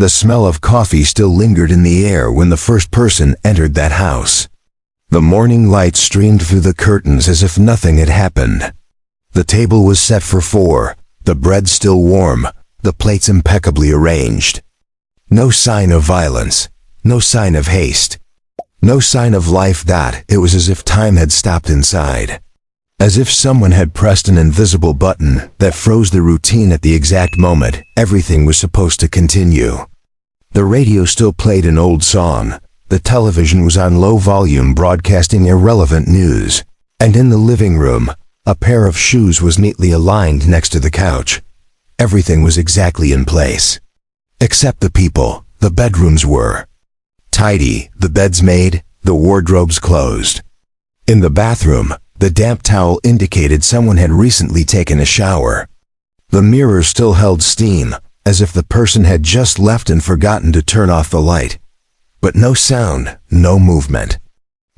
The smell of coffee still lingered in the air when the first person entered that house. The morning light streamed through the curtains as if nothing had happened. The table was set for 4, the bread still warm, the plates impeccably arranged. No sign of violence, no sign of haste, no sign of life. It was as if time had stopped inside. As if someone had pressed an invisible button that froze the routine at the exact moment everything was supposed to continue. The radio still played an old song. The television was on low volume broadcasting irrelevant news. And in the living room, a pair of shoes was neatly aligned next to the couch. Everything was exactly in place. Except the people. The bedrooms were tidy, the beds made, the wardrobes closed. In the bathroom, the damp towel indicated someone had recently taken a shower. The mirror still held steam, as if the person had just left and forgotten to turn off the light. But no sound, no movement.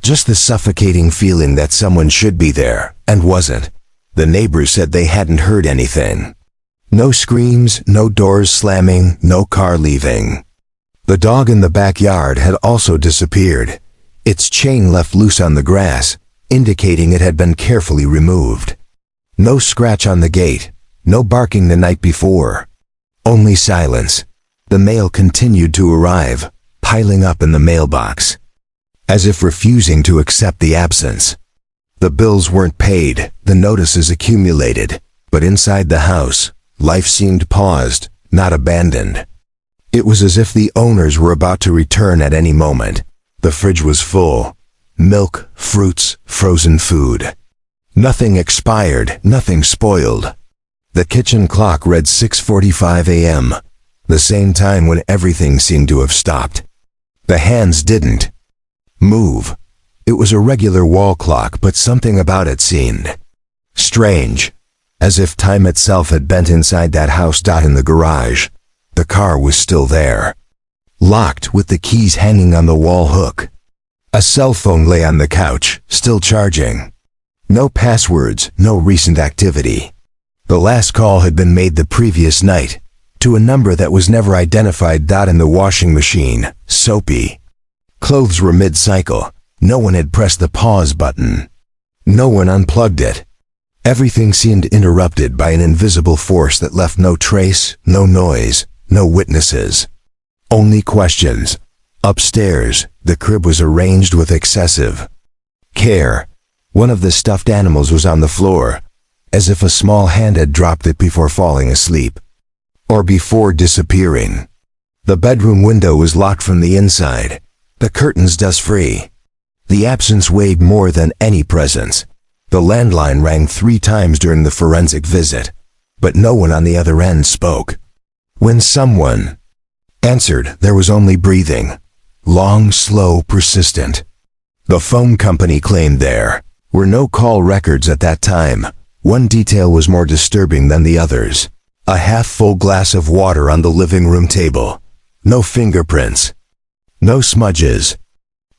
Just the suffocating feeling that someone should be there, and wasn't. The neighbors said they hadn't heard anything. No screams, no doors slamming, no car leaving. The dog in the backyard had also disappeared. Its chain left loose on the grass, indicating it had been carefully removed. No scratch on the gate, no barking the night before. Only silence. The mail continued to arrive, piling up in the mailbox, as if refusing to accept the absence. The bills weren't paid, the notices accumulated, but inside the house, life seemed paused, not abandoned. It was as if the owners were about to return at any moment. The fridge was full. Milk, fruits, frozen food. Nothing expired, nothing spoiled. The kitchen clock read 6:45 a.m., the same time when everything seemed to have stopped. The hands didn't move. It was a regular wall clock, but something about it seemed strange, as if time itself had bent inside that house. In the garage, the car was still there, locked with the keys hanging on the wall hook. A cell phone lay on the couch, still charging. No passwords, no recent activity. The last call had been made the previous night, to a number that was never identified. In the washing machine, soapy. Clothes were mid-cycle. No one had pressed the pause button. No one unplugged it. Everything seemed interrupted by an invisible force that left no trace, no noise, no witnesses. Only questions. Upstairs, the crib was arranged with excessive care. One of the stuffed animals was on the floor, as if a small hand had dropped it before falling asleep, or before disappearing. The bedroom window was locked from the inside, the curtains dust-free. The absence weighed more than any presence. The landline rang 3 times during the forensic visit, but no one on the other end spoke. When someone answered, there was only breathing. Long, slow, persistent. The phone company claimed there were no call records at that time. One detail was more disturbing than the others. A half-full glass of water on the living room table. No fingerprints. No smudges.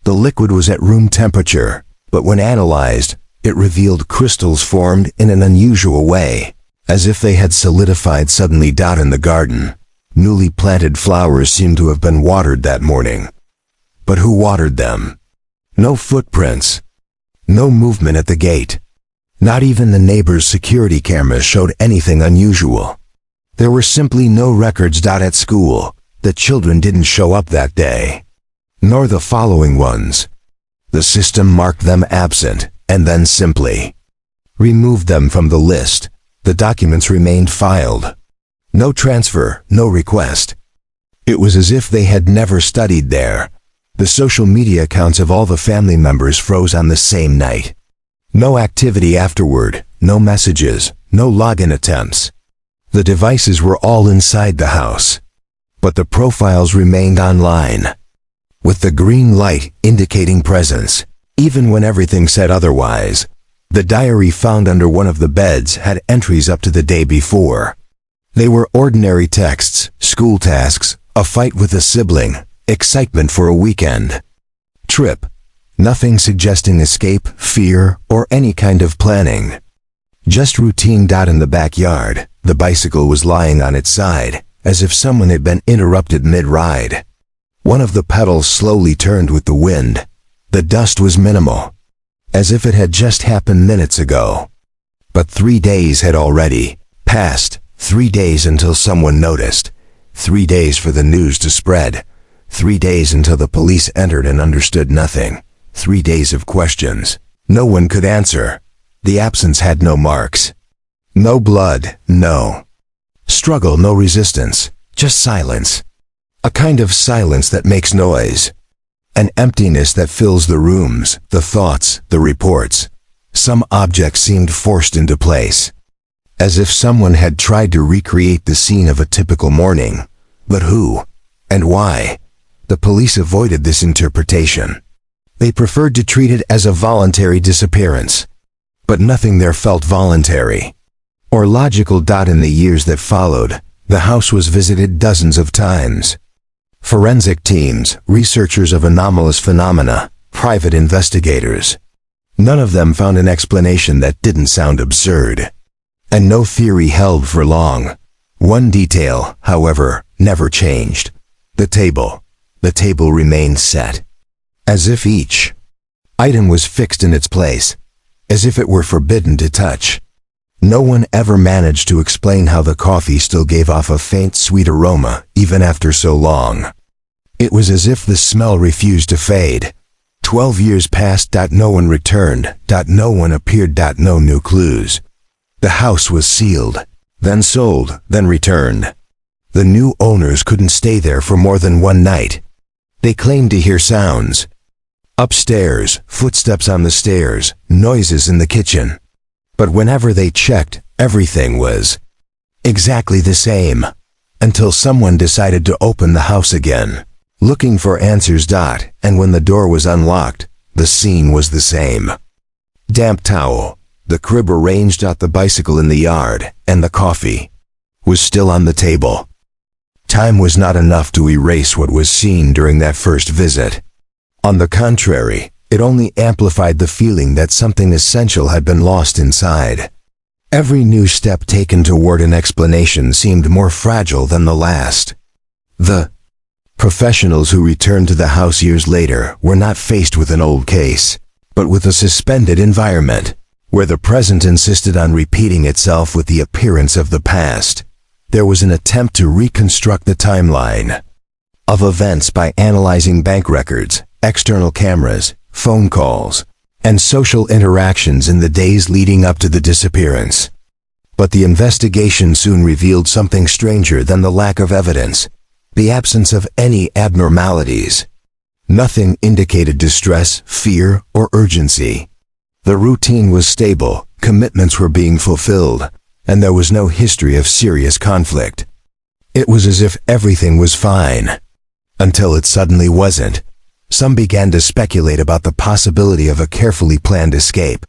The liquid was at room temperature, but when analyzed, it revealed crystals formed in an unusual way, as if they had solidified suddenly. In the garden, newly planted flowers seemed to have been watered that morning. But who watered them? No footprints. No movement at the gate. Not even the neighbor's security cameras showed anything unusual. There were simply no records. At school, the children didn't show up that day, nor the following ones. The system marked them absent, and then simply removed them from the list. The documents remained filed. No transfer, no request. It was as if they had never studied there. The social media accounts of all the family members froze on the same night. No activity afterward, no messages, no login attempts. The devices were all inside the house, but the profiles remained online, with the green light indicating presence, even when everything said otherwise. The diary found under one of the beds had entries up to the day before. They were ordinary texts, school tasks, a fight with a sibling, excitement for a weekend trip. Nothing suggesting escape, fear, or any kind of planning. Just routine. In the backyard, the bicycle was lying on its side, as if someone had been interrupted mid-ride. One of the pedals slowly turned with the wind. The dust was minimal, as if it had just happened minutes ago. But 3 days had already passed. 3 days until someone noticed. 3 days for the news to spread. 3 days until the police entered and understood nothing. 3 days of questions. No one could answer. The absence had no marks. No blood, no struggle, no resistance, just silence. A kind of silence that makes noise. An emptiness that fills the rooms, the thoughts, the reports. Some object seemed forced into place, as if someone had tried to recreate the scene of a typical morning. But who? And why? The police avoided this interpretation. They preferred to treat it as a voluntary disappearance. But nothing there felt voluntary or logical. In the years that followed, the house was visited dozens of times. Forensic teams, researchers of anomalous phenomena, private investigators. None of them found an explanation that didn't sound absurd. And no theory held for long. One detail, however, never changed. The table. The table remained set, as if each item was fixed in its place, as if it were forbidden to touch. No one ever managed to explain how the coffee still gave off a faint sweet aroma even after so long. It was as if the smell refused to fade. 12 years passed. No one returned. No one appeared. No new clues. The house was sealed, then sold, then returned. The new owners couldn't stay there for more than one night. They claimed to hear sounds upstairs, footsteps on the stairs, noises in the kitchen. But whenever they checked, everything was exactly the same, until someone decided to open the house again, looking for answers. And when the door was unlocked, the scene was the same. Damp towel, the crib arranged, the bicycle in the yard, and the coffee was still on the table. Time was not enough to erase what was seen during that first visit. On the contrary, it only amplified the feeling that something essential had been lost inside. Every new step taken toward an explanation seemed more fragile than the last. The professionals who returned to the house years later were not faced with an old case, but with a suspended environment, where the present insisted on repeating itself with the appearance of the past. There was an attempt to reconstruct the timeline of events by analyzing bank records, external cameras, phone calls, and social interactions in the days leading up to the disappearance. But the investigation soon revealed something stranger than the lack of evidence, the absence of any abnormalities. Nothing indicated distress, fear, or urgency. The routine was stable, commitments were being fulfilled, and there was no history of serious conflict. It was as if everything was fine, until it suddenly wasn't. Some began to speculate about the possibility of a carefully planned escape.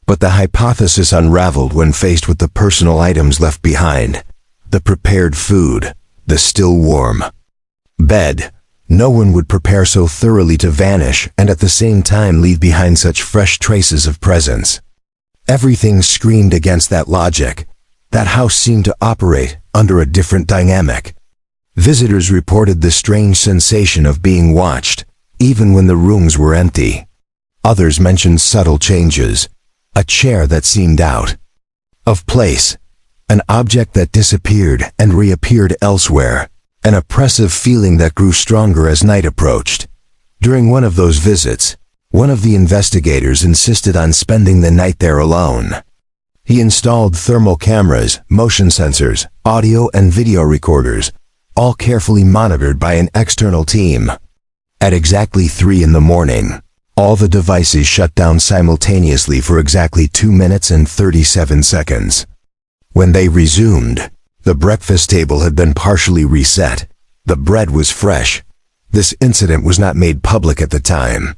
But the hypothesis unraveled when faced with the personal items left behind. The prepared food, the still warm bed. No one would prepare so thoroughly to vanish and at the same time leave behind such fresh traces of presence. Everything screamed against that logic. That house seemed to operate under a different dynamic. Visitors reported the strange sensation of being watched, even when the rooms were empty. Others mentioned subtle changes. A chair that seemed out of place. An object that disappeared and reappeared elsewhere. An oppressive feeling that grew stronger as night approached. During one of those visits, one of the investigators insisted on spending the night there alone. He installed thermal cameras, motion sensors, audio and video recorders, all carefully monitored by an external team. At exactly 3 in the morning, all the devices shut down simultaneously for exactly 2 minutes and 37 seconds. When they resumed, the breakfast table had been partially reset. The bread was fresh. This incident was not made public at the time.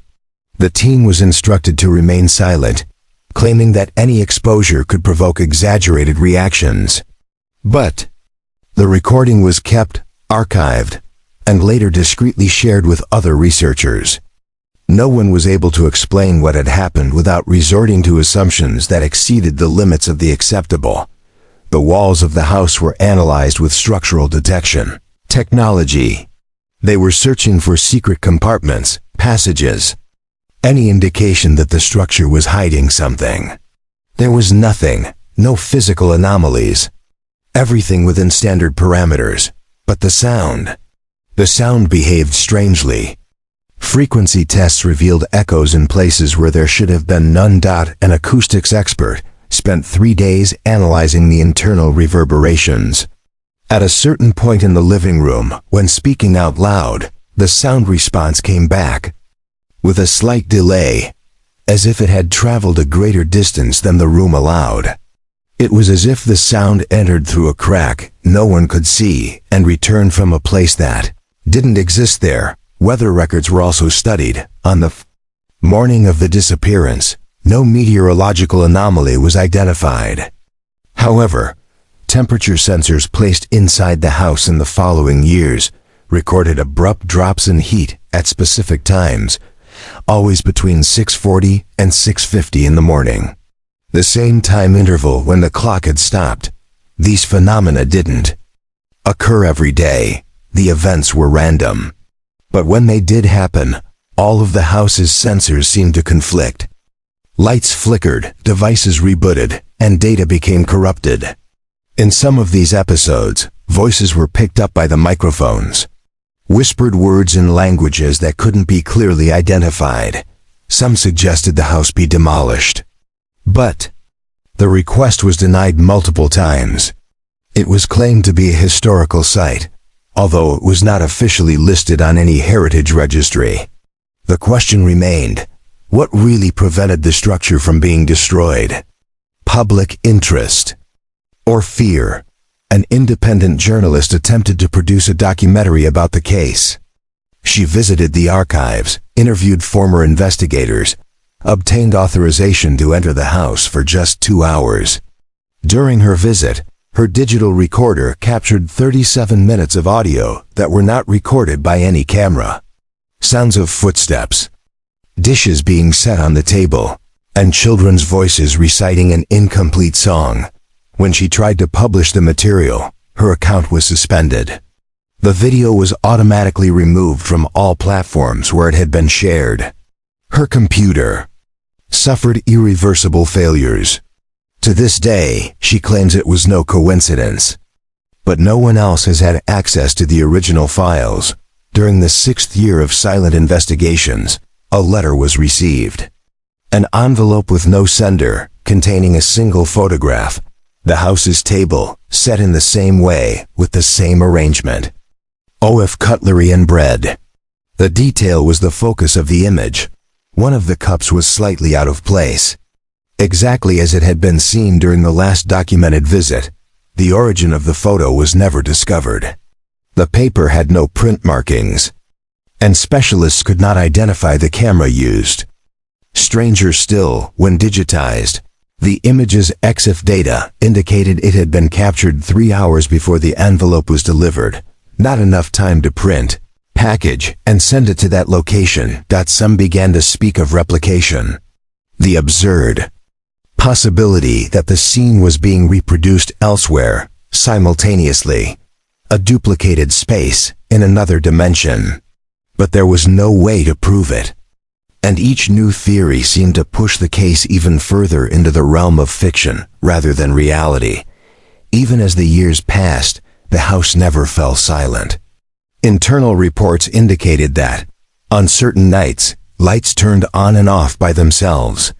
The team was instructed to remain silent, claiming that any exposure could provoke exaggerated reactions. But the recording was kept, archived, and later discreetly shared with other researchers. No one was able to explain what had happened without resorting to assumptions that exceeded the limits of the acceptable. The walls of the house were analyzed with structural detection technology. They were searching for secret compartments, passages, any indication that the structure was hiding something. There was nothing, no physical anomalies. Everything within standard parameters. But the sound behaved strangely. Frequency tests revealed echoes in places where there should have been none. An acoustics expert spent 3 days analyzing the internal reverberations. At a certain point in the living room, when speaking out loud, the sound response came back with a slight delay, as if it had traveled a greater distance than the room allowed. It was as if the sound entered through a crack no one could see and returned from a place that didn't exist there. Weather records were also studied. On the morning of the disappearance, no meteorological anomaly was identified. However, temperature sensors placed inside the house in the following years recorded abrupt drops in heat at specific times, always between 6:40 and 6:50 in the morning. The same time interval when the clock had stopped. These phenomena didn't occur every day. The events were random. But when they did happen, all of the house's sensors seemed to conflict. Lights flickered, devices rebooted, and data became corrupted. In some of these episodes, voices were picked up by the microphones. Whispered words in languages that couldn't be clearly identified. Some suggested the house be demolished. But the request was denied multiple times. It was claimed to be a historical site, although it was not officially listed on any heritage registry. The question remained, what really prevented the structure from being destroyed? Public interest or fear? An independent journalist attempted to produce a documentary about the case. She visited the archives, interviewed former investigators, obtained authorization to enter the house for just 2 hours. During her visit, her digital recorder captured 37 minutes of audio that were not recorded by any camera. Sounds of footsteps, dishes being set on the table, and children's voices reciting an incomplete song. When she tried to publish the material, her account was suspended. The video was automatically removed from all platforms where it had been shared. Her computer suffered irreversible failures. To this day, she claims it was no coincidence. But no one else has had access to the original files. During the 6th year of silent investigations, a letter was received. An envelope with no sender, containing a single photograph. The house's table, set in the same way, with the same arrangement. OF cutlery and bread. The detail was the focus of the image. One of the cups was slightly out of place, exactly as it had been seen during the last documented visit. The origin of the photo was never discovered. The paper had no print markings, and specialists could not identify the camera used. Stranger still, when digitized, the image's EXIF data indicated it had been captured 3 hours before the envelope was delivered. Not enough time to print, package, and send it to that location. Some began to speak of replication. The absurd possibility that the scene was being reproduced elsewhere, simultaneously. A duplicated space, in another dimension. But there was no way to prove it. And each new theory seemed to push the case even further into the realm of fiction, rather than reality. Even as the years passed, the house never fell silent. Internal reports indicated that, on certain nights, lights turned on and off by themselves.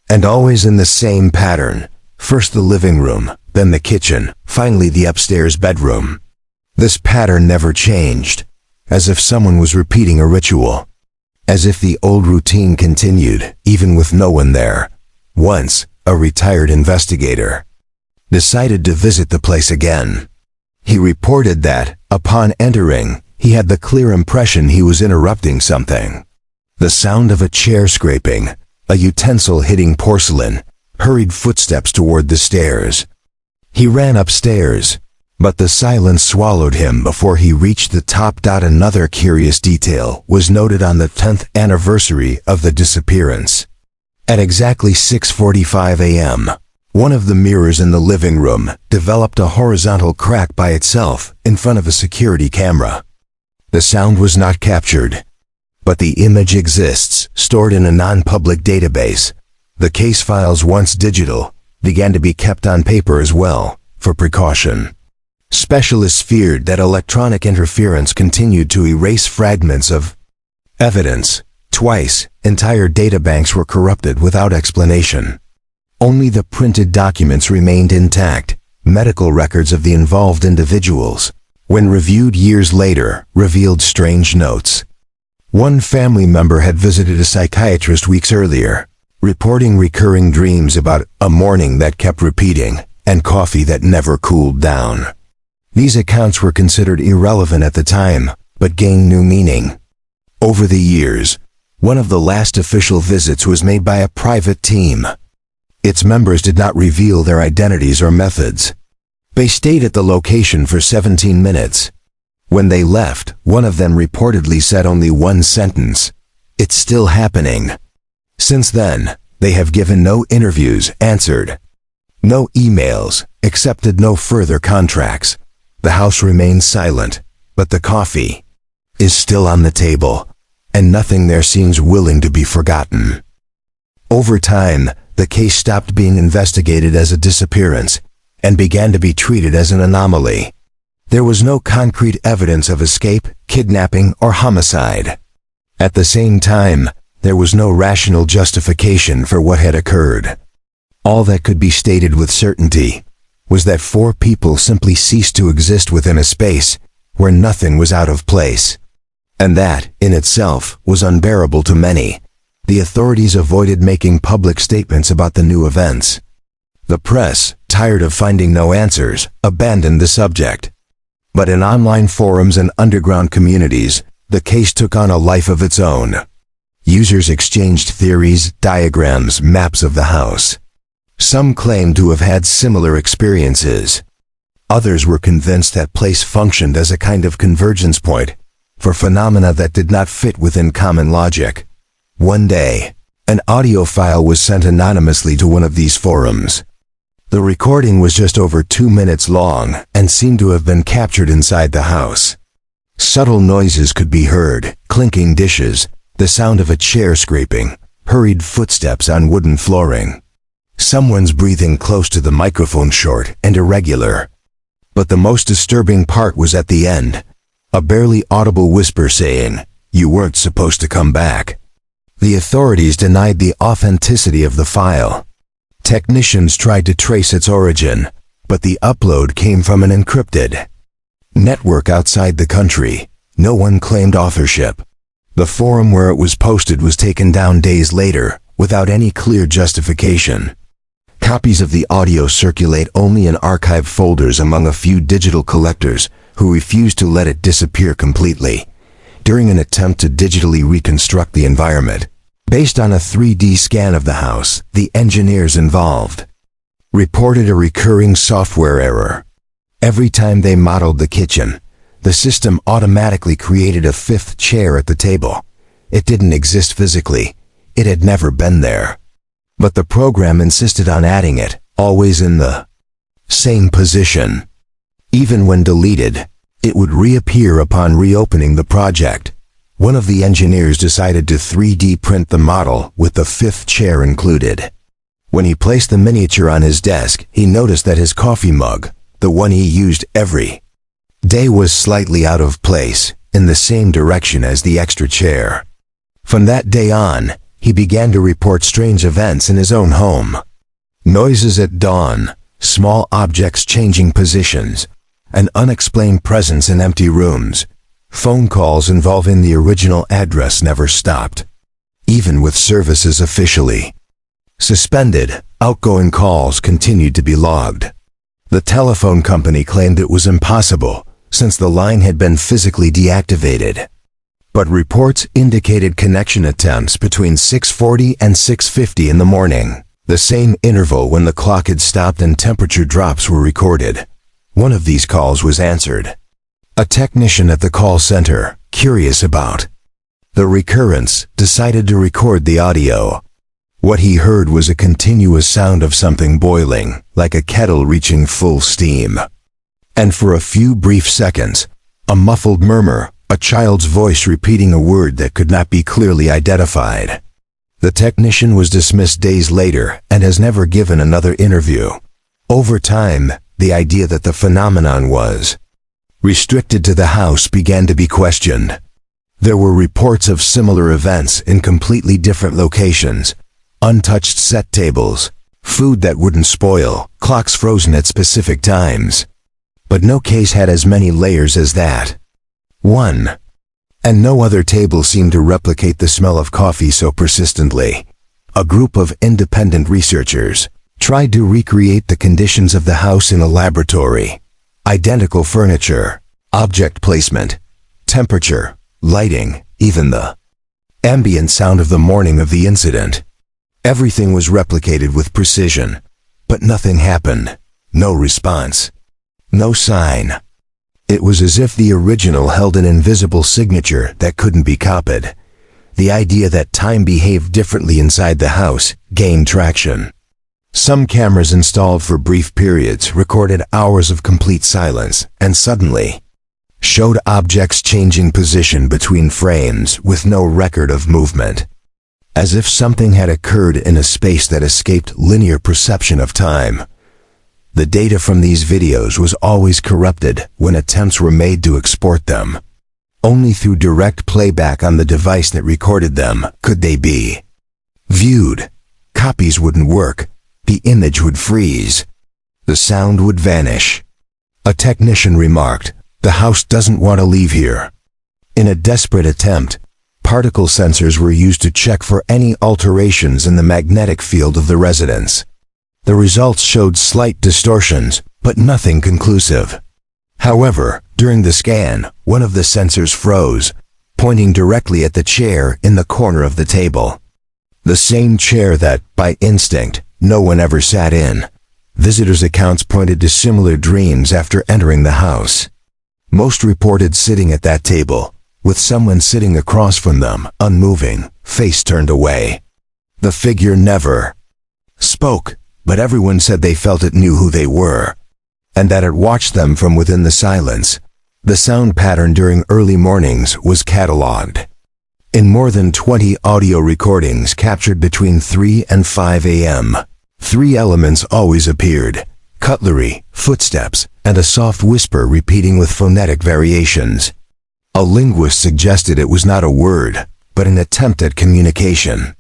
And always in the same pattern. First the living room, then the kitchen, finally the upstairs bedroom. This pattern never changed, as if someone was repeating a ritual. As if the old routine continued, even with no one there. Once, a retired investigator decided to visit the place again. He reported that, upon entering, he had the clear impression he was interrupting something. The sound of a chair scraping, a utensil hitting porcelain, hurried footsteps toward the stairs. He ran upstairs, but the silence swallowed him before he reached the top. Another curious detail was noted on the 10th anniversary of the disappearance. At exactly 6:45 a.m., One of the mirrors in the living room developed a horizontal crack by itself in front of a security camera. The sound was not captured, but the image exists, stored in a non-public database. The case files, once digital, began to be kept on paper as well, for precaution. Specialists feared that electronic interference continued to erase fragments of evidence. Twice, entire databanks were corrupted without explanation. Only the printed documents remained intact, medical records of the involved individuals, when reviewed years later, revealed strange notes. One family member had visited a psychiatrist weeks earlier, reporting recurring dreams about a morning that kept repeating and coffee that never cooled down. These accounts were considered irrelevant at the time, but gained new meaning. Over the years, one of the last official visits was made by a private team. Its members did not reveal their identities or methods. They stayed at the location for 17 minutes. When they left, one of them reportedly said only one sentence: "It's still happening." Since then, they have given no interviews, answered no emails, accepted no further contracts. The house remains silent, but the coffee is still on the table, and nothing there seems willing to be forgotten. Over time, the case stopped being investigated as a disappearance and began to be treated as an anomaly. There was no concrete evidence of escape, kidnapping, or homicide. At the same time, there was no rational justification for what had occurred. All that could be stated with certainty was that 4 people simply ceased to exist within a space where nothing was out of place. And that, in itself, was unbearable to many. The authorities avoided making public statements about the new events. The press, tired of finding no answers, abandoned the subject. But in online forums and underground communities, the case took on a life of its own. Users exchanged theories, diagrams, maps of the house. Some claimed to have had similar experiences. Others were convinced that place functioned as a kind of convergence point for phenomena that did not fit within common logic. One day, an audio file was sent anonymously to one of these forums. The recording was just over 2 minutes long and seemed to have been captured inside the house. Subtle noises could be heard: clinking dishes, the sound of a chair scraping, hurried footsteps on wooden flooring. Someone's breathing close to the microphone, short and irregular. But the most disturbing part was at the end, a barely audible whisper saying, "You weren't supposed to come back." The authorities denied the authenticity of the file. Technicians tried to trace its origin, but the upload came from an encrypted network outside the country. No one claimed authorship. The forum where it was posted was taken down days later, without any clear justification. Copies of the audio circulate only in archive folders among a few digital collectors who refuse to let it disappear completely. During an attempt to digitally reconstruct the environment, based on a 3D scan of the house, the engineers involved reported a recurring software error. Every time they modeled the kitchen, the system automatically created a 5th chair at the table. It didn't exist physically. It had never been there. But the program insisted on adding it, always in the same position. Even when deleted, it would reappear upon reopening the project. One of the engineers decided to 3D print the model with the 5th chair included. When he placed the miniature on his desk, he noticed that his coffee mug, the one he used every day, was slightly out of place, in the same direction as the extra chair. From that day on, he began to report strange events in his own home. Noises at dawn, small objects changing positions, an unexplained presence in empty rooms. Phone calls involving the original address never stopped. Even with services officially suspended, outgoing calls continued to be logged. The telephone company claimed it was impossible, since the line had been physically deactivated. But reports indicated connection attempts between 6:40 and 6:50 in the morning, the same interval when the clock had stopped and temperature drops were recorded. One of these calls was answered. A technician at the call center, curious about the recurrence, decided to record the audio. What he heard was a continuous sound of something boiling, like a kettle reaching full steam. And for a few brief seconds, a muffled murmur, a child's voice repeating a word that could not be clearly identified. The technician was dismissed days later and has never given another interview. Over time, the idea that the phenomenon was restricted to the house began to be questioned. There were reports of similar events in completely different locations: untouched set tables, food that wouldn't spoil, clocks frozen at specific times. But no case had as many layers as that. 1. And no other table seemed to replicate the smell of coffee so persistently. A group of independent researchers tried to recreate the conditions of the house in a laboratory. Identical furniture, object placement, temperature, lighting, even the ambient sound of the morning of the incident. Everything was replicated with precision, but nothing happened. No response. No sign. It was as if the original held an invisible signature that couldn't be copied. The idea that time behaved differently inside the house gained traction. Some cameras installed for brief periods recorded hours of complete silence and suddenly showed objects changing position between frames with no record of movement. As if something had occurred in a space that escaped linear perception of time. The data from these videos was always corrupted when attempts were made to export them. Only through direct playback on the device that recorded them could they be viewed. Copies wouldn't work. The image would freeze. The sound would vanish. A technician remarked, "The house doesn't want to leave here." In a desperate attempt, particle sensors were used to check for any alterations in the magnetic field of the residence. The results showed slight distortions, but nothing conclusive. However, during the scan, one of the sensors froze, pointing directly at the chair in the corner of the table. The same chair that, by instinct, no one ever sat in. Visitors' accounts pointed to similar dreams after entering the house. Most reported sitting at that table, with someone sitting across from them, unmoving, face turned away. The figure never spoke, but everyone said they felt it knew who they were, and that it watched them from within the silence. The sound pattern during early mornings was catalogued. In more than 20 audio recordings captured between 3 and 5 a.m., 3 elements always appeared: cutlery, footsteps, and a soft whisper repeating with phonetic variations. A linguist suggested it was not a word, but an attempt at communication.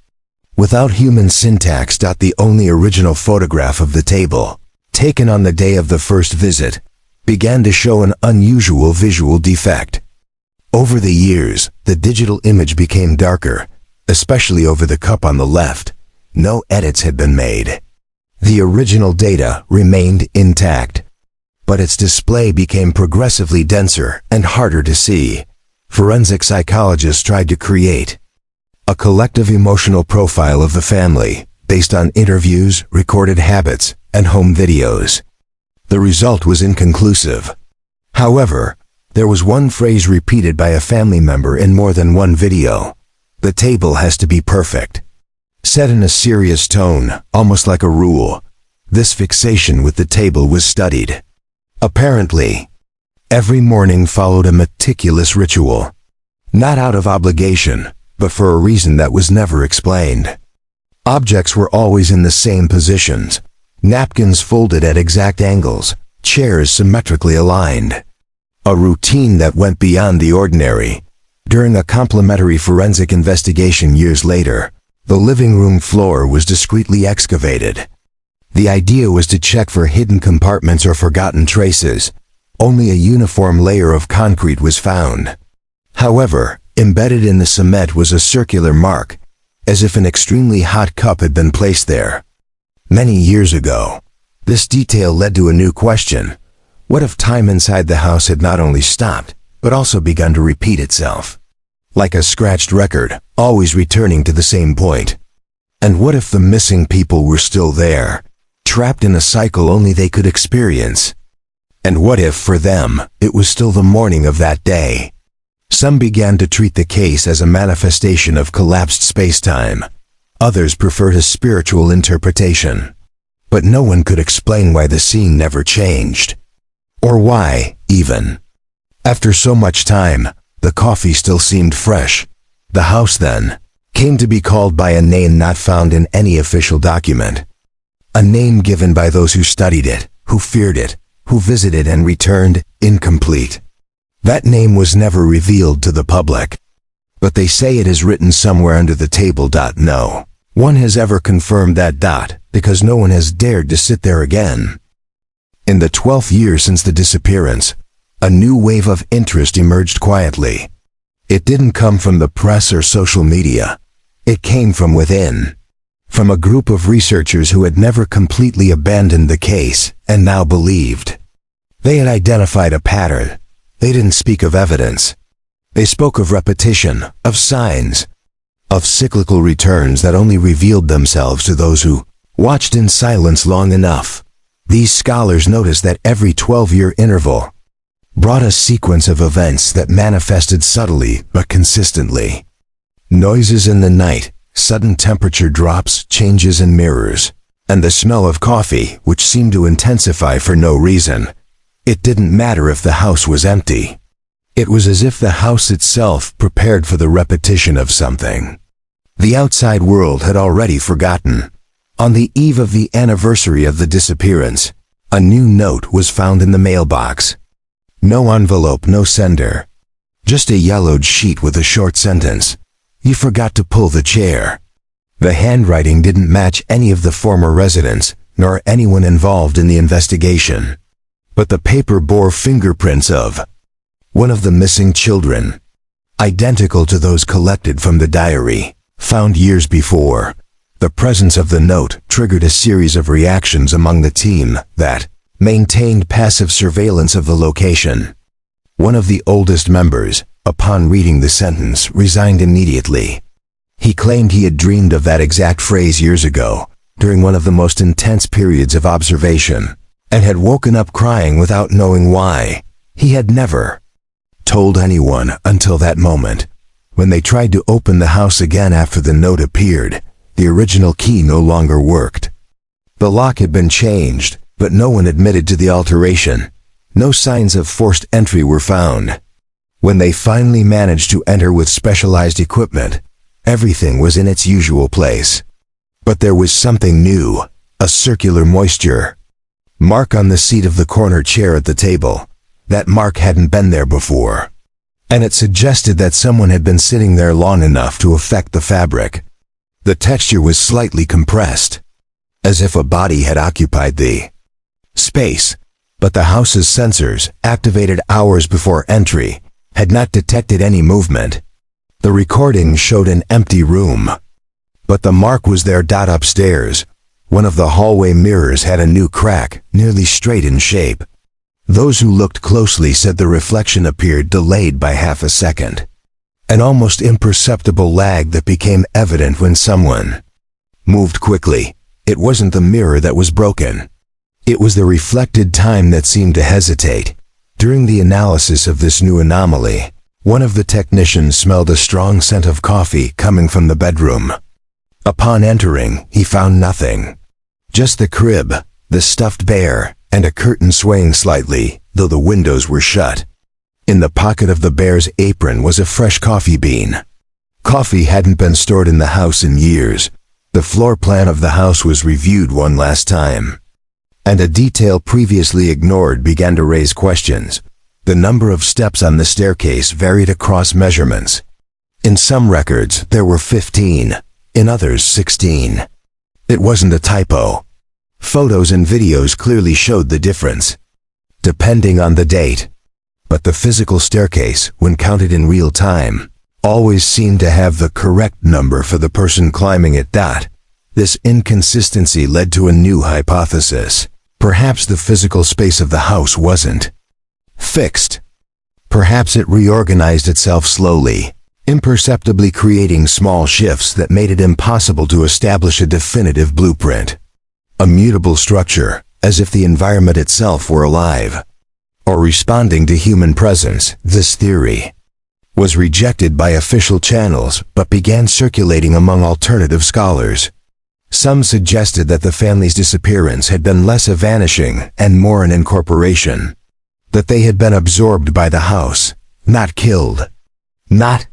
Without human syntax. The only original photograph of the table, taken on the day of the first visit, began to show an unusual visual defect. Over the years, the digital image became darker, especially over the cup on the left. No edits had been made. The original data remained intact, but its display became progressively denser and harder to see. Forensic psychologists tried to create a collective emotional profile of the family, based on interviews, recorded habits, and home videos. The result was inconclusive. However, there was one phrase repeated by a family member in more than one video: "The table has to be perfect." Said in a serious tone, almost like a rule. This fixation with the table was studied. Apparently, every morning followed a meticulous ritual. Not out of obligation, but for a reason that was never explained. Objects were always in the same positions, napkins folded at exact angles, chairs symmetrically aligned. A routine that went beyond the ordinary. During a complementary forensic investigation years later, the living room floor was discreetly excavated. The idea was to check for hidden compartments or forgotten traces. Only a uniform layer of concrete was found. However, embedded in the cement was a circular mark, as if an extremely hot cup had been placed there. Many years ago, this detail led to a new question. What if time inside the house had not only stopped, but also begun to repeat itself? Like a scratched record, always returning to the same point. And what if the missing people were still there, trapped in a cycle only they could experience? And what if, for them, it was still the morning of that day? Some began to treat the case as a manifestation of collapsed space-time, Others preferred a spiritual interpretation. But no one could explain why the scene never changed. Or why, even. After so much time, the coffee still seemed fresh. The house, then, came to be called by a name not found in any official document. A name given by those who studied it, who feared it, who visited and returned, incomplete. That name was never revealed to the public. But they say it is written somewhere under the table. No one has ever confirmed that, because no one has dared to sit there again. In the 12th year since the disappearance, a new wave of interest emerged quietly. It didn't come from the press or social media. It came from within. From a group of researchers who had never completely abandoned the case and now believed. They had identified a pattern. They didn't speak of evidence. They spoke of repetition, of signs, of cyclical returns that only revealed themselves to those who watched in silence long enough. These scholars noticed that every 12-year interval brought a sequence of events that manifested subtly but consistently. Noises in the night, sudden temperature drops, changes in mirrors, and the smell of coffee, which seemed to intensify for no reason. It didn't matter if the house was empty. It was as if the house itself prepared for the repetition of something. The outside world had already forgotten. On the eve of the anniversary of the disappearance, a new note was found in the mailbox. No envelope, no sender. Just a yellowed sheet with a short sentence. "You forgot to pull the chair." The handwriting didn't match any of the former residents, nor anyone involved in the investigation. But the paper bore fingerprints of one of the missing children, identical to those collected from the diary, found years before. The presence of the note triggered a series of reactions among the team that maintained passive surveillance of the location. One of the oldest members, upon reading the sentence, resigned immediately. He claimed he had dreamed of that exact phrase years ago, during one of the most intense periods of observation, and had woken up crying without knowing why. He had never told anyone until that moment. When they tried to open the house again after the note appeared, the original key no longer worked. The lock had been changed, but no one admitted to the alteration. No signs of forced entry were found. When they finally managed to enter with specialized equipment, everything was in its usual place. But there was something new, a circular moisture mark on the seat of the corner chair at the table. That mark hadn't been there before, and it suggested that someone had been sitting there long enough to affect the fabric. The texture was slightly compressed, as if a body had occupied the space, but the house's sensors, activated hours before entry, had not detected any movement. The recording showed an empty room, but the mark was there. Upstairs, one of the hallway mirrors had a new crack, nearly straight in shape. Those who looked closely said the reflection appeared delayed by half a second, an almost imperceptible lag that became evident when someone moved quickly. It wasn't the mirror that was broken. It was the reflected time that seemed to hesitate. During the analysis of this new anomaly, one of the technicians smelled a strong scent of coffee coming from the bedroom. Upon entering, he found nothing. Just the crib, the stuffed bear, and a curtain swaying slightly, though the windows were shut. In the pocket of the bear's apron was a fresh coffee bean. Coffee hadn't been stored in the house in years. The floor plan of the house was reviewed one last time, and a detail previously ignored began to raise questions. The number of steps on the staircase varied across measurements. In some records, there were 15, in others 16. It wasn't a typo. Photos and videos clearly showed the difference, depending on the date. But the physical staircase, when counted in real time, always seemed to have the correct number for the person climbing it. This inconsistency led to a new hypothesis. Perhaps the physical space of the house wasn't fixed. Perhaps it reorganized itself slowly, imperceptibly, creating small shifts that made it impossible to establish a definitive blueprint. A mutable structure, as if the environment itself were alive, or responding to human presence. This theory was rejected by official channels but began circulating among alternative scholars. Some suggested that the family's disappearance had been less a vanishing and more an incorporation. That they had been absorbed by the house, not killed. Not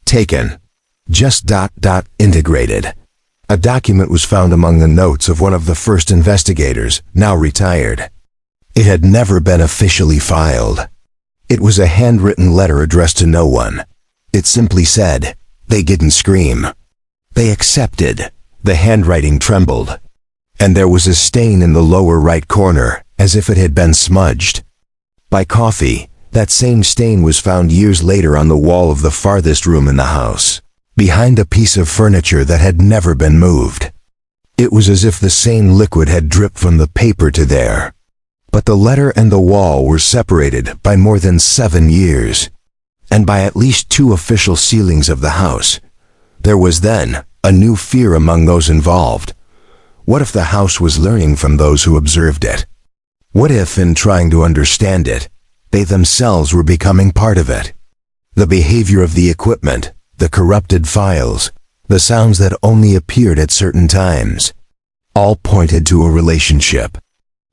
taken. Just integrated. A document was found among the notes of one of the first investigators, now retired. It had never been officially filed. It was a handwritten letter addressed to no one. It simply said, "They didn't scream. They accepted." The handwriting trembled. And there was a stain in the lower right corner, as if it had been smudged. By coffee, that same stain was found years later on the wall of the farthest room in the house, behind a piece of furniture that had never been moved. It was as if the same liquid had dripped from the paper to there. But the letter and the wall were separated by more than 7 years, and by at least 2 official sealings of the house. There was then a new fear among those involved. What if the house was learning from those who observed it? What if, in trying to understand it, they themselves were becoming part of it? The behavior of the equipment, the corrupted files, the sounds that only appeared at certain times, all pointed to a relationship.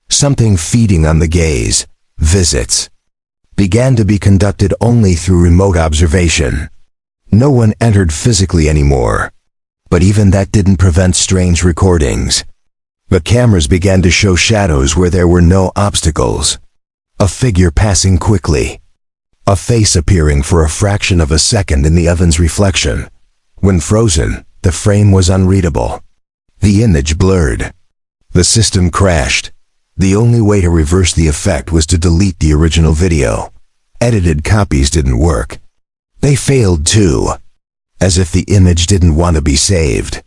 Something feeding on the gaze, visits, began to be conducted only through remote observation. No one entered physically anymore. But even that didn't prevent strange recordings. The cameras began to show shadows where there were no obstacles. A figure passing quickly. A face appearing for a fraction of a second in the oven's reflection. When frozen, the frame was unreadable. The image blurred. The system crashed. The only way to reverse the effect was to delete the original video. Edited copies didn't work. They failed too. As if the image didn't want to be saved.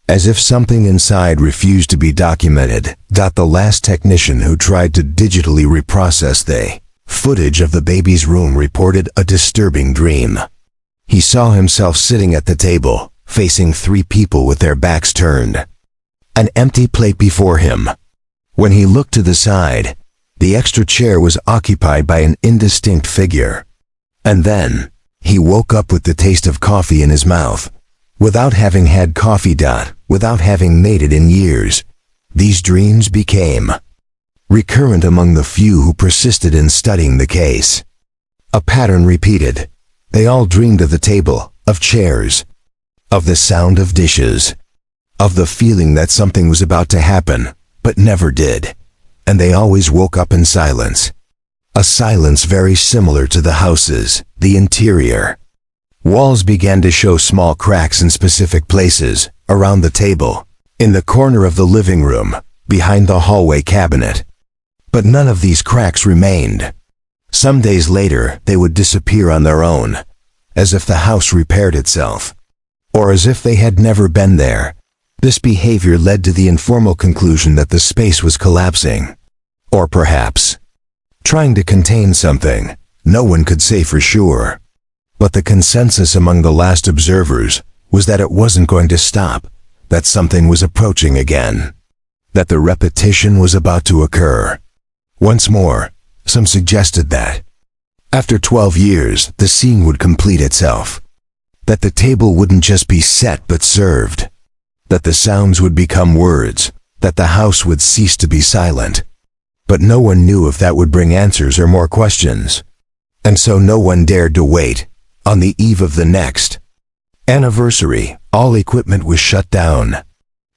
As if something inside refused to be documented. The last technician who tried to digitally reprocess the footage of the baby's room reported a disturbing dream. He saw himself sitting at the table, facing 3 people with their backs turned. An empty plate before him. When he looked to the side, the extra chair was occupied by an indistinct figure. And then, he woke up with the taste of coffee in his mouth. Without having had coffee. Without having made it in years. These dreams became recurrent among the few who persisted in studying the case. A pattern repeated. They all dreamed of the table, of chairs, of the sound of dishes, of the feeling that something was about to happen, but never did. And they always woke up in silence. A silence very similar to the house's, the interior. Walls began to show small cracks in specific places, around the table, in the corner of the living room, behind the hallway cabinet. But none of these cracks remained. Some days later, they would disappear on their own, as if the house repaired itself, or as if they had never been there. This behavior led to the informal conclusion that the space was collapsing. Or perhaps trying to contain something. No one could say for sure. But the consensus among the last observers was that it wasn't going to stop, that something was approaching again, that the repetition was about to occur. Once more, some suggested that, after 12 years, the scene would complete itself, that the table wouldn't just be set but served, that the sounds would become words, that the house would cease to be silent. But no one knew if that would bring answers or more questions. And so no one dared to wait. On the eve of the next anniversary, all equipment was shut down.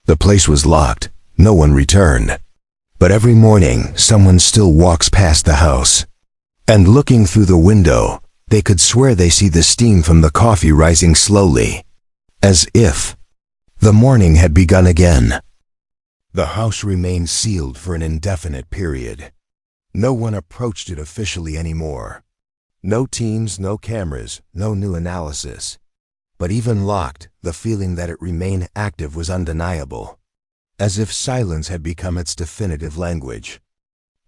The place was locked. No one returned. But every morning, someone still walks past the house. And looking through the window, they could swear they see the steam from the coffee rising slowly, as if the morning had begun again. The house remained sealed for an indefinite period. No one approached it officially anymore. No teams, no cameras, no new analysis. But even locked, the feeling that it remained active was undeniable. As if silence had become its definitive language.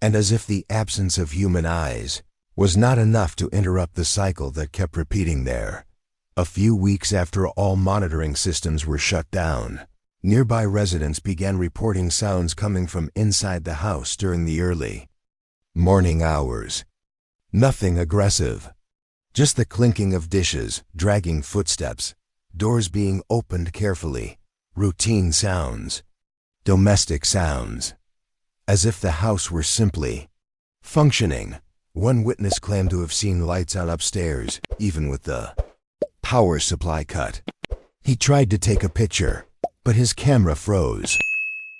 And as if the absence of human eyes was not enough to interrupt the cycle that kept repeating there. A few weeks after all monitoring systems were shut down, nearby residents began reporting sounds coming from inside the house during the early morning hours. Nothing aggressive. Just the clinking of dishes, dragging footsteps, doors being opened carefully, routine sounds, domestic sounds, as if the house were simply functioning. One witness claimed to have seen lights on upstairs, even with the power supply cut. He tried to take a picture, but his camera froze.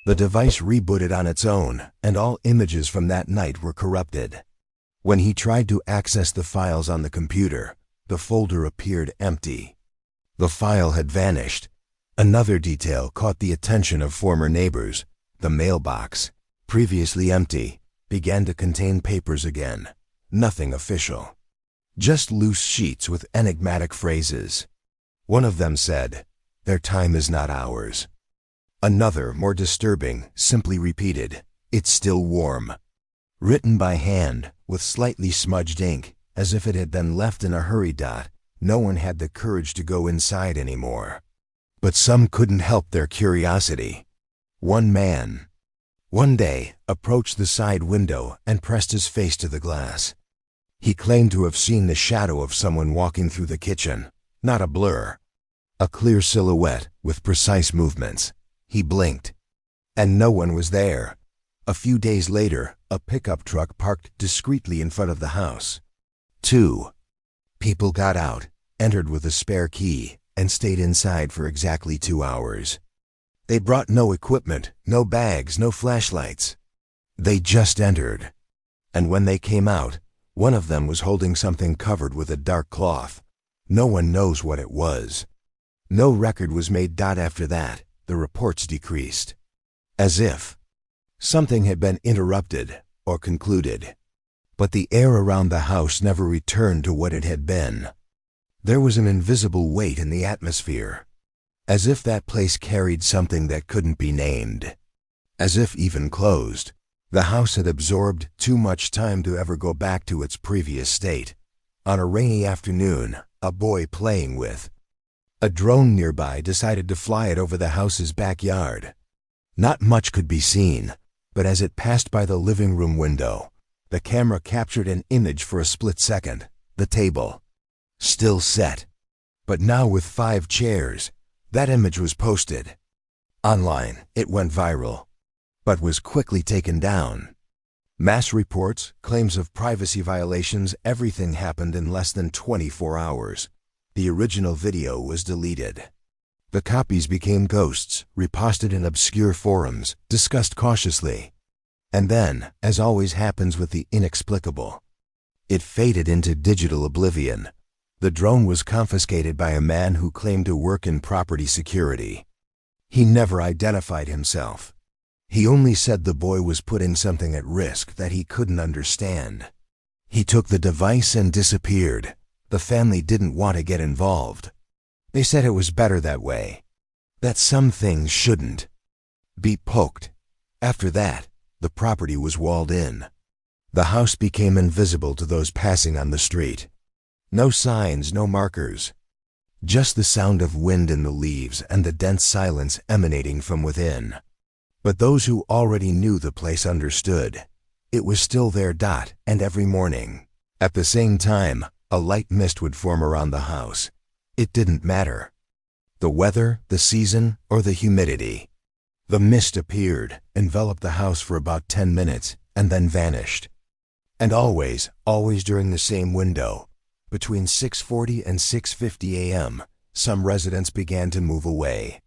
The device rebooted on its own, and all images from that night were corrupted. When he tried to access the files on the computer, the folder appeared empty. The file had vanished. Another detail caught the attention of former neighbors. The mailbox, previously empty, began to contain papers again. Nothing official. Just loose sheets with enigmatic phrases. One of them said, "Their time is not ours." Another, more disturbing, simply repeated, "It's still warm." Written by hand, with slightly smudged ink, as if it had been left in a hurry. No one had the courage to go inside anymore. But some couldn't help their curiosity. One man, one day, approached the side window and pressed his face to the glass. He claimed to have seen the shadow of someone walking through the kitchen, not a blur. A clear silhouette with precise movements. He blinked, and no one was there. A few days later, a pickup truck parked discreetly in front of the house. 2 people got out, entered with a spare key, and stayed inside for exactly 2 hours. They brought no equipment, no bags, no flashlights. They just entered. And when they came out, one of them was holding something covered with a dark cloth. No one knows what it was. No record was made. After that, the reports decreased. As if something had been interrupted or concluded. But the air around the house never returned to what it had been. There was an invisible weight in the atmosphere. As if that place carried something that couldn't be named. As if, even closed, the house had absorbed too much time to ever go back to its previous state. On a rainy afternoon, a boy playing with a drone nearby decided to fly it over the house's backyard. Not much could be seen, but as it passed by the living room window, the camera captured an image for a split second. The table, still set, but now with 5 chairs. That image was posted online. It went viral, but was quickly taken down. Mass reports, claims of privacy violations, everything happened in less than 24 hours. The original video was deleted. The copies became ghosts, reposted in obscure forums, discussed cautiously. And then, as always happens with the inexplicable, it faded into digital oblivion. The drone was confiscated by a man who claimed to work in property security. He never identified himself. He only said the boy was putting something at risk that he couldn't understand. He took the device and disappeared. The family didn't want to get involved. They said it was better that way. That some things shouldn't be poked. After that, the property was walled in. The house became invisible to those passing on the street. No signs, no markers. Just the sound of wind in the leaves and the dense silence emanating from within. But those who already knew the place understood. It was still there. And every morning, at the same time, a light mist would form around the house. It didn't matter. The weather, the season, or the humidity. The mist appeared, enveloped the house for about 10 minutes, and then vanished. And always during the same window, between 6:40 and 6:50 a.m., some residents began to move away.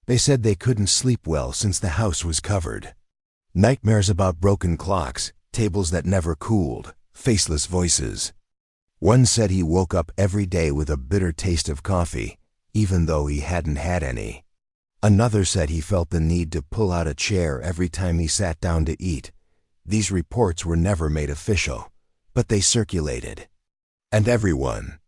They said they couldn't sleep well since the house was covered. Nightmares about broken clocks, tables that never cooled, faceless voices. One said he woke up every day with a bitter taste of coffee, even though he hadn't had any. Another said he felt the need to pull out a chair every time he sat down to eat. These reports were never made official, but they circulated. And everyone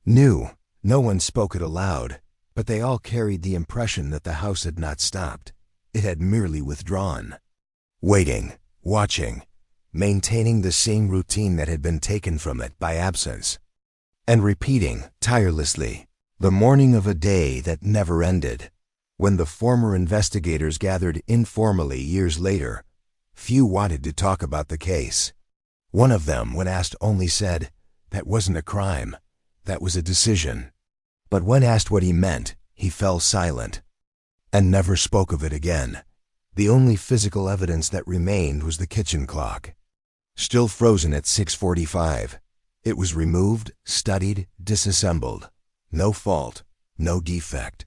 knew. No one spoke it aloud, but they all carried the impression that the house had not stopped. It had merely withdrawn. Waiting, watching, maintaining the same routine that had been taken from it by absence. And repeating, tirelessly, the morning of a day that never ended. When the former investigators gathered informally years later, few wanted to talk about the case. One of them, when asked, only said, "That wasn't a crime. that was a decision. But when asked what he meant, he fell silent and never spoke of it again. The only physical evidence that remained was the kitchen clock, still frozen at 6:45. It was removed, studied, disassembled. No fault, no defect.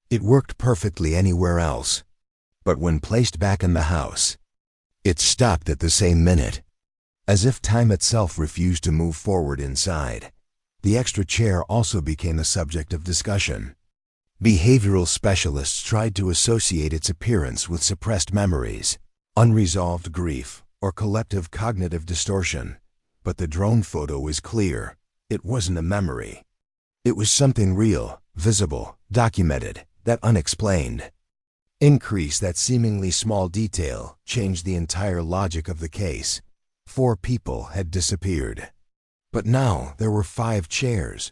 It worked perfectly anywhere else. But when placed back in the house, it stopped at the same minute, as if time itself refused to move forward inside. The extra chair also became a subject of discussion. Behavioral specialists tried to associate its appearance with suppressed memories, unresolved grief, or collective cognitive distortion. But the drone photo was clear. It wasn't a memory. It was something real, visible, documented, that unexplained. Increase that seemingly small detail changed the entire logic of the case. 4 people had disappeared. But now there were 5 chairs.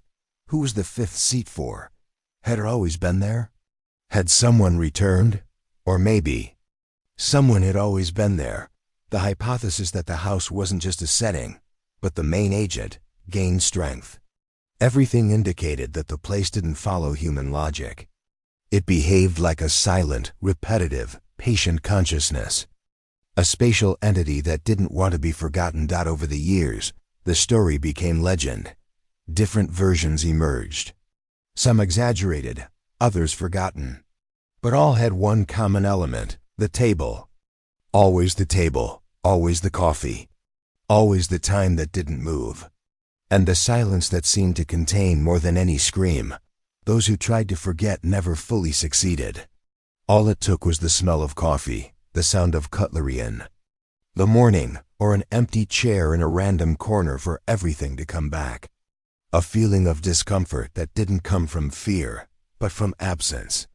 Who was the 5th seat for? Had it always been there? Had someone returned? Or maybe someone had always been there. The hypothesis that the house wasn't just a setting, but the main agent, gained strength. Everything indicated that the place didn't follow human logic. It behaved like a silent, repetitive, patient consciousness. A spatial entity that didn't want to be forgotten. Over the years, the story became legend. Different versions emerged. Some exaggerated, others forgotten. But all had one common element: the table. Always the table, always the coffee, always the time that didn't move. And the silence that seemed to contain more than any scream. Those who tried to forget never fully succeeded. All it took was the smell of coffee, the sound of cutlery in the morning, or an empty chair in a random corner for everything to come back. A feeling of discomfort that didn't come from fear, but from absence.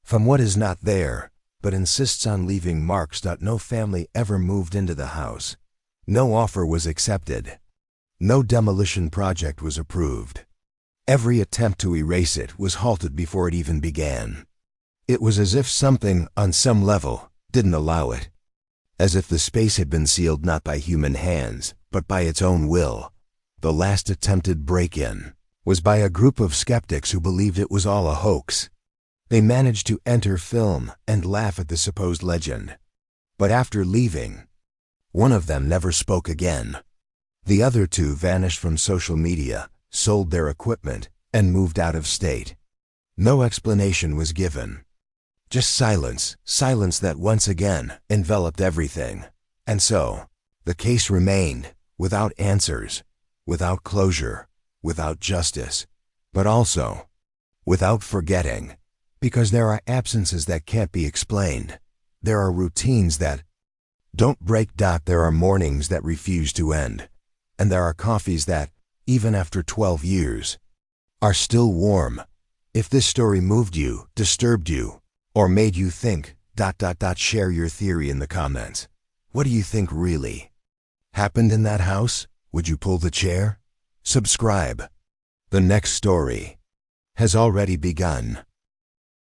From what is not there, but insists on leaving marks. No family ever moved into the house. No offer was accepted. No demolition project was approved. Every attempt to erase it was halted before it even began. It was as if something, on some level, didn't allow it. As if the space had been sealed not by human hands, but by its own will. The last attempted break-in was by a group of skeptics who believed it was all a hoax. They managed to enter, film, and laugh at the supposed legend. But after leaving, one of them never spoke again. The other 2 vanished from social media, sold their equipment, and moved out of state. No explanation was given. Just silence, silence that once again enveloped everything. And so, the case remained, without answers, without closure, without justice, but also without forgetting. Because there are absences that can't be explained. There are routines that don't break. There are mornings that refuse to end. And there are coffees that, even after 12 years, are still warm. If this story moved you, disturbed you, or made you think, share your theory in the comments. What do you think really happened in that house? Would you pull the chair? Subscribe. The next story has already begun.